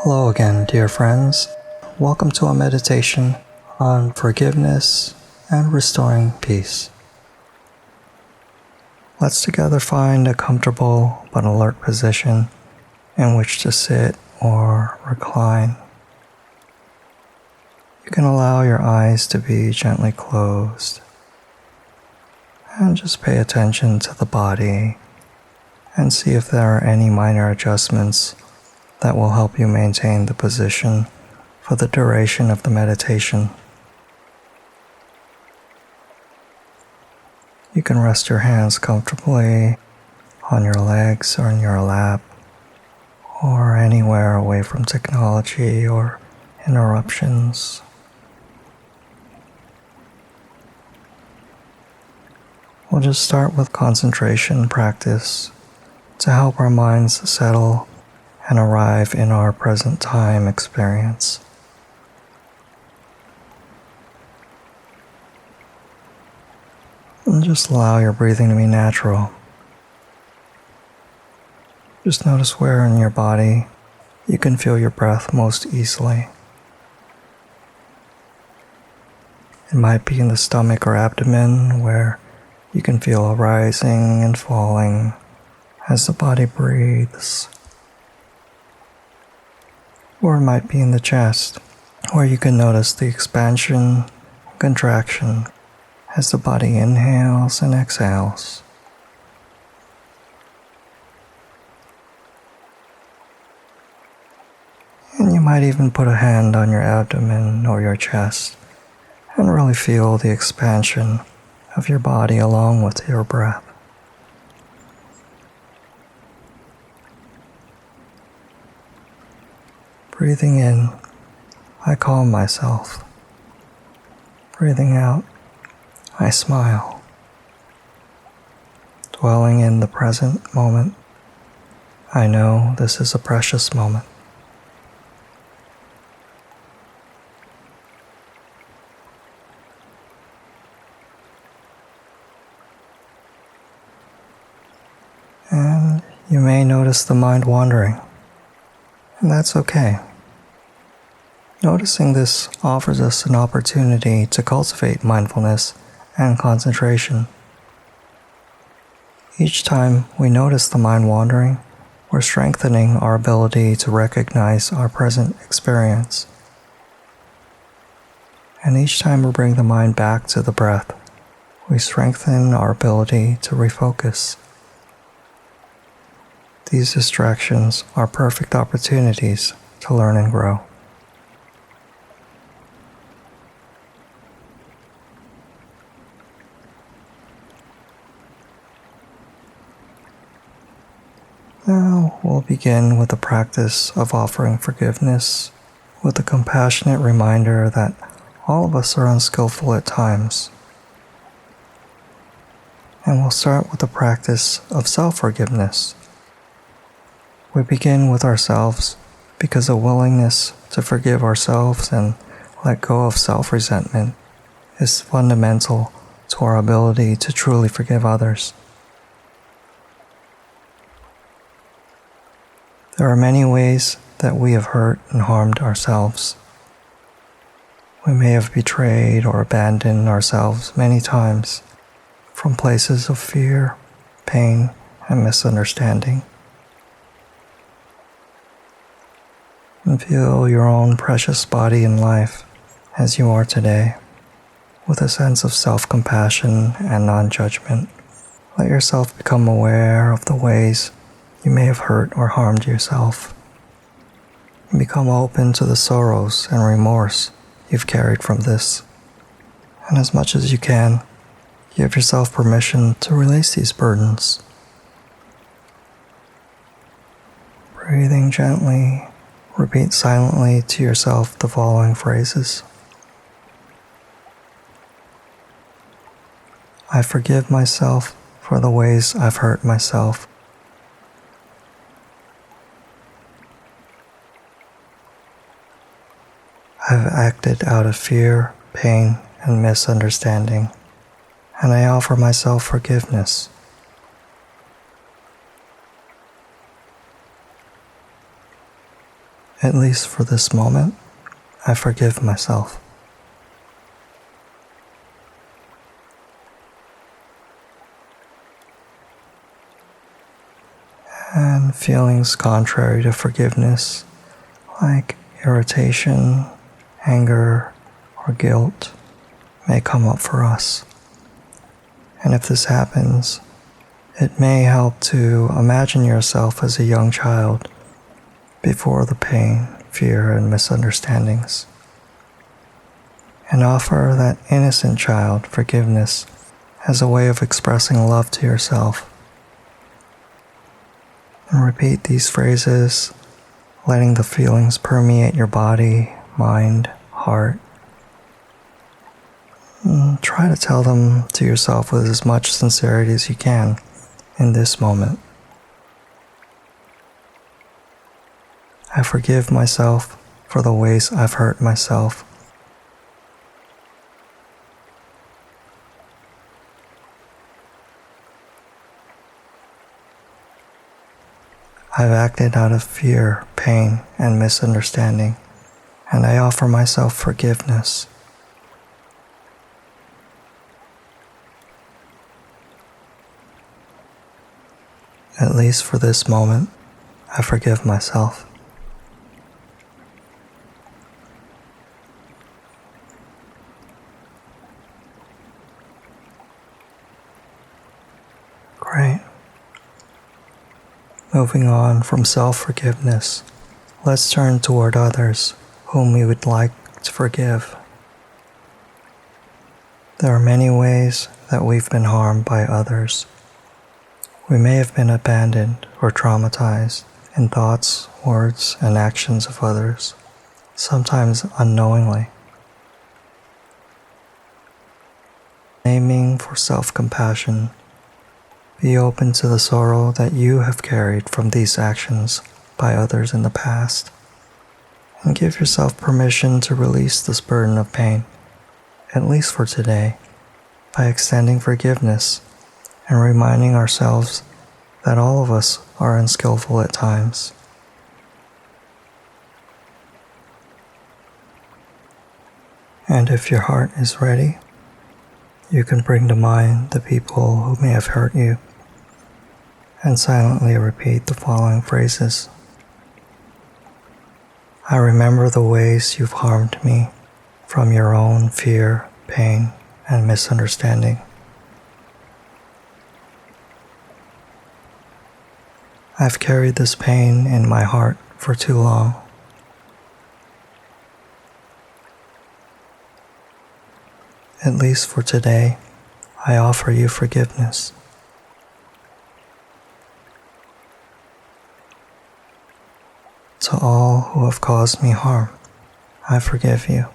Hello again, dear friends. Welcome to a meditation on forgiveness and restoring peace. Let's together find a comfortable but alert position in which to sit or recline. You can allow your eyes to be gently closed and just pay attention to the body and see if there are any minor adjustments that will help you maintain the position for the duration of the meditation. You can rest your hands comfortably on your legs or in your lap or anywhere away from technology or interruptions. We'll just start with concentration practice to help our minds settle and arrive in our present time experience. And just allow your breathing to be natural. Just notice where in your body you can feel your breath most easily. It might be in the stomach or abdomen where you can feel a rising and falling as the body breathes. Or it might be in the chest, where you can notice the expansion and contraction as the body inhales and exhales. And you might even put a hand on your abdomen or your chest and really feel the expansion of your body along with your breath. Breathing in, I calm myself. Breathing out, I smile. Dwelling in the present moment, I know this is a precious moment. And you may notice the mind wandering. And that's okay. Noticing this offers us an opportunity to cultivate mindfulness and concentration. Each time we notice the mind wandering, we're strengthening our ability to recognize our present experience. And each time we bring the mind back to the breath, we strengthen our ability to refocus. These distractions are perfect opportunities to learn and grow. Now we'll begin with the practice of offering forgiveness with a compassionate reminder that all of us are unskillful at times. And we'll start with the practice of self-forgiveness. We begin with ourselves because a willingness to forgive ourselves and let go of self-resentment is fundamental to our ability to truly forgive others. There are many ways that we have hurt and harmed ourselves. We may have betrayed or abandoned ourselves many times from places of fear, pain, and misunderstanding. And feel your own precious body and life as you are today, with a sense of self-compassion and non-judgment. Let yourself become aware of the ways you may have hurt or harmed yourself. And become open to the sorrows and remorse you've carried from this. And as much as you can, give yourself permission to release these burdens. Breathing gently, repeat silently to yourself the following phrases. I forgive myself for the ways I've hurt myself. I've acted out of fear, pain, and misunderstanding, and I offer myself forgiveness. At least for this moment, I forgive myself. And feelings contrary to forgiveness, like irritation, anger, or guilt, may come up for us. And if this happens, it may help to imagine yourself as a young child before the pain, fear, and misunderstandings, and offer that innocent child forgiveness as a way of expressing love to yourself. And repeat these phrases, letting the feelings permeate your body, mind, heart. And try to tell them to yourself with as much sincerity as you can in this moment. I forgive myself for the ways I've hurt myself. I've acted out of fear, pain, and misunderstanding, and I offer myself forgiveness. At least for this moment, I forgive myself. Great. Moving on from self-forgiveness, let's turn toward others whom we would like to forgive. There are many ways that we've been harmed by others. We may have been abandoned or traumatized in thoughts, words, and actions of others, sometimes unknowingly. Aiming for self-compassion, be open to the sorrow that you have carried from these actions by others in the past, and give yourself permission to release this burden of pain, at least for today, by extending forgiveness and reminding ourselves that all of us are unskillful at times. And if your heart is ready, you can bring to mind the people who may have hurt you and silently repeat the following phrases. I remember the ways you've harmed me from your own fear, pain, and misunderstanding. I've carried this pain in my heart for too long. At least for today, I offer you forgiveness. To all who have caused me harm, I forgive you.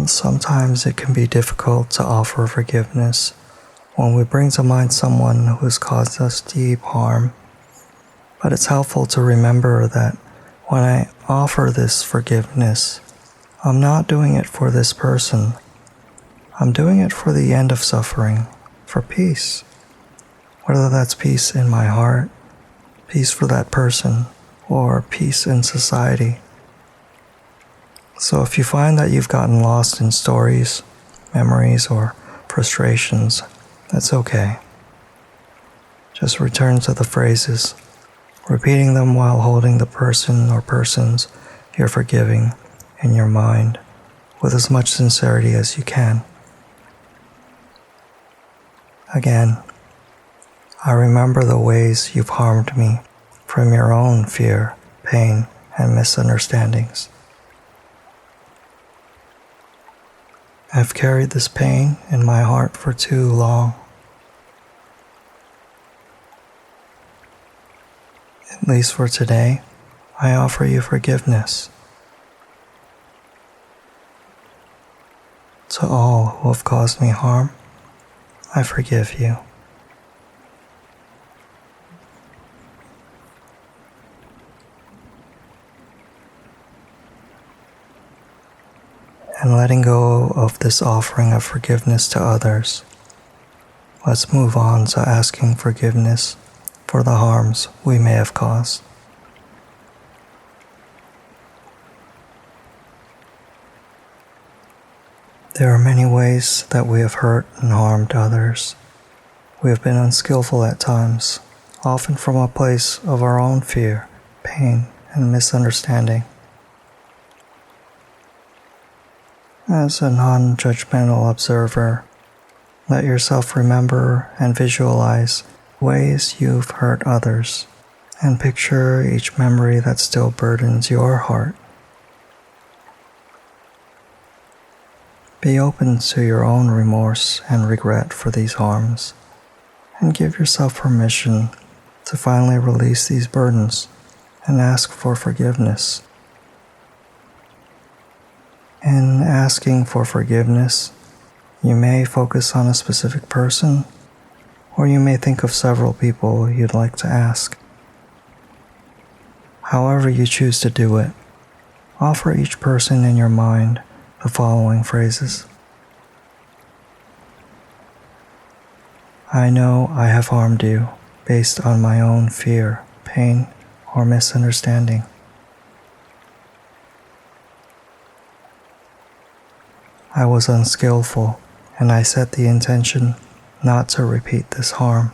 Sometimes it can be difficult to offer forgiveness when we bring to mind someone who has caused us deep harm. But it's helpful to remember that when I offer this forgiveness, I'm not doing it for this person. I'm doing it for the end of suffering, for peace. Whether that's peace in my heart, peace for that person, or peace in society. So if you find that you've gotten lost in stories, memories, or frustrations, that's okay. Just return to the phrases, repeating them while holding the person or persons you're forgiving in your mind with as much sincerity as you can. Again, I remember the ways you've harmed me from your own fear, pain, and misunderstandings. I've carried this pain in my heart for too long. At least for today, I offer you forgiveness. To all who have caused me harm, I forgive you. and letting go of this offering of forgiveness to others, let's move on to asking forgiveness for the harms we may have caused. There are many ways that we have hurt and harmed others. We have been unskillful at times, often from a place of our own fear, pain, and misunderstanding. As a non-judgmental observer, let yourself remember and visualize ways you've hurt others, and picture each memory that still burdens your heart. Be open to your own remorse and regret for these harms, and give yourself permission to finally release these burdens and ask for forgiveness. In asking for forgiveness, you may focus on a specific person, or you may think of several people you'd like to ask. However you choose to do it, offer each person in your mind the following phrases. I know I have harmed you based on my own fear, pain, or misunderstanding. I was unskillful, and I set the intention not to repeat this harm.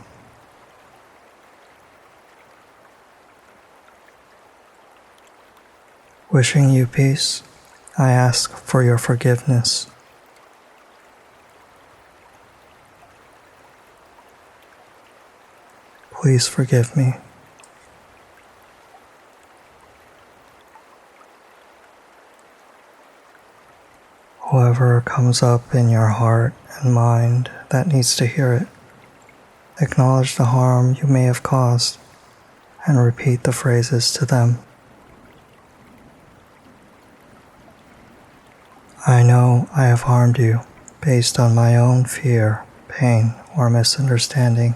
Wishing you peace, I ask for your forgiveness. Please forgive me. Whoever comes up in your heart and mind that needs to hear it, acknowledge the harm you may have caused and repeat the phrases to them. I know I have harmed you based on my own fear, pain, or misunderstanding.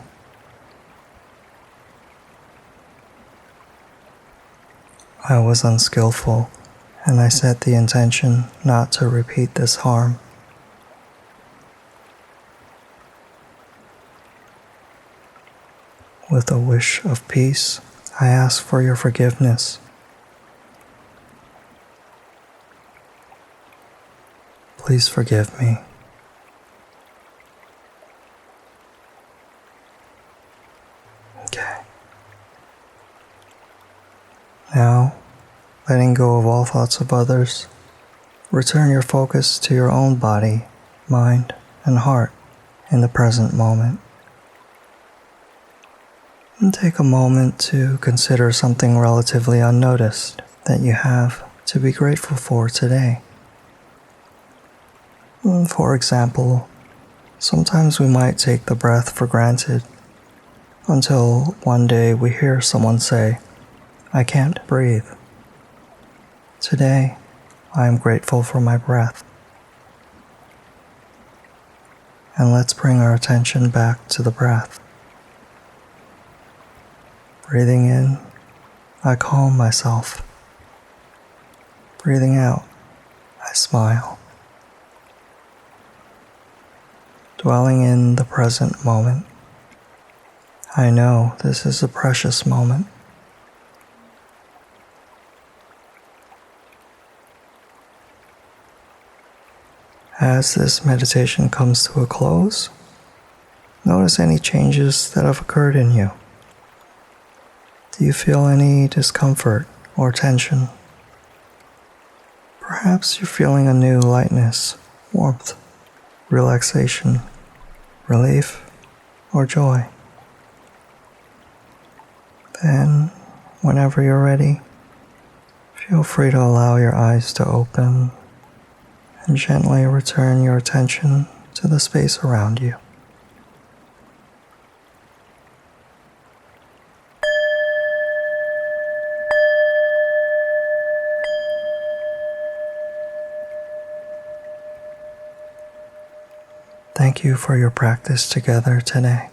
I was unskillful, and I set the intention not to repeat this harm. With a wish of peace, I ask for your forgiveness. Please forgive me. Okay. Now, letting go of all thoughts of others, return your focus to your own body, mind, and heart in the present moment. And take a moment to consider something relatively unnoticed that you have to be grateful for today. For example, sometimes we might take the breath for granted until one day we hear someone say, "I can't breathe." Today, I am grateful for my breath. And let's bring our attention back to the breath. Breathing in, I calm myself. Breathing out, I smile. Dwelling in the present moment, I know this is a precious moment. As this meditation comes to a close, notice any changes that have occurred in you. Do you feel any discomfort or tension? Perhaps you're feeling a new lightness, warmth, relaxation, relief, or joy. Then, whenever you're ready, feel free to allow your eyes to open and gently return your attention to the space around you. Thank you for your practice together today.